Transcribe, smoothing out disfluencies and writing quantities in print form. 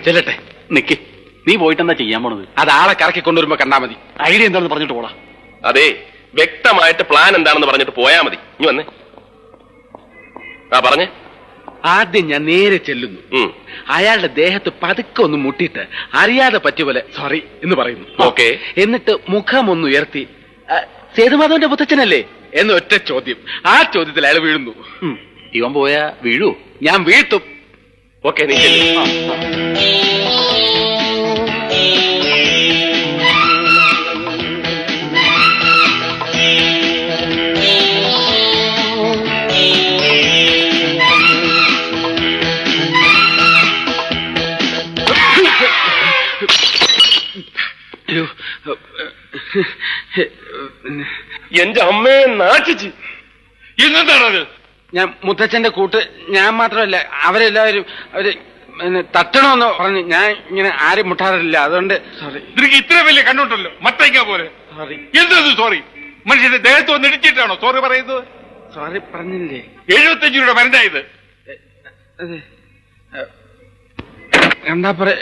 ചെല്ലട്ടെ. നിക്ക്, നീ പോയിട്ടെന്താ ചെയ്യാൻ പോണത്? അത് ആളെ കറക്കി കൊണ്ടുവരുമ്പോ കണ്ടാ മതി. ഐഡിയ എന്താണെന്ന് പറഞ്ഞിട്ട് പോടാ. അതെ, വ്യക്തമായിട്ട് പ്ലാൻ എന്താണെന്ന് പറഞ്ഞിട്ട് പോയാ മതി. ഇനി വന്നേ. ആ പറഞ്ഞേ. ആദ്യം ഞാൻ നേരെ ചെല്ലുന്നു. അയാളുടെ ദേഹത്ത് പതുക്കെ ഒന്ന് മുട്ടിയിട്ട് അറിയാതെ പറ്റിയ പോലെ സോറി എന്ന് പറയുന്നു. ഓക്കെ. എന്നിട്ട് മുഖം ഒന്ന് ഉയർത്തി സേതുമാധവന്റെ മുത്തച്ഛനല്ലേ എന്ന് ഒറ്റ ചോദ്യം. ആ ചോദ്യത്തിൽ അയാൾ വീഴുന്നു. ഇവൻ പോയാ വീഴൂ? ഞാൻ വീഴ്ത്തും. ഓക്കെ, നീ ചെല്ലു. എന്റെ അമ്മയെ നാട്ടിച്ച്. ഇന്നെന്താണത്? ഞാൻ മുത്തച്ഛന്റെ കൂട്ട്, ഞാൻ മാത്രമല്ല അവരെല്ലാവരും അവര് തട്ടണമെന്ന് പറഞ്ഞു. ഞാൻ ഇങ്ങനെ ആരും മുട്ടാറില്ല, അതുകൊണ്ട് സോറി. നിനക്ക് ഇത്ര വലിയ കണ്ണുണ്ടല്ലോ, മത്തയ്ക്ക പോലെ. സോറി. എന്തത് സോറി? മനുഷ്യന്റെ ദേഹത്ത് വന്ന് ഇടിച്ചിട്ടാണോ സോറി പറയുന്നത്? സോറി പറഞ്ഞില്ലേ? 75 രൂപയുടെ മരുന്നായത്. എന്താ പറയാ?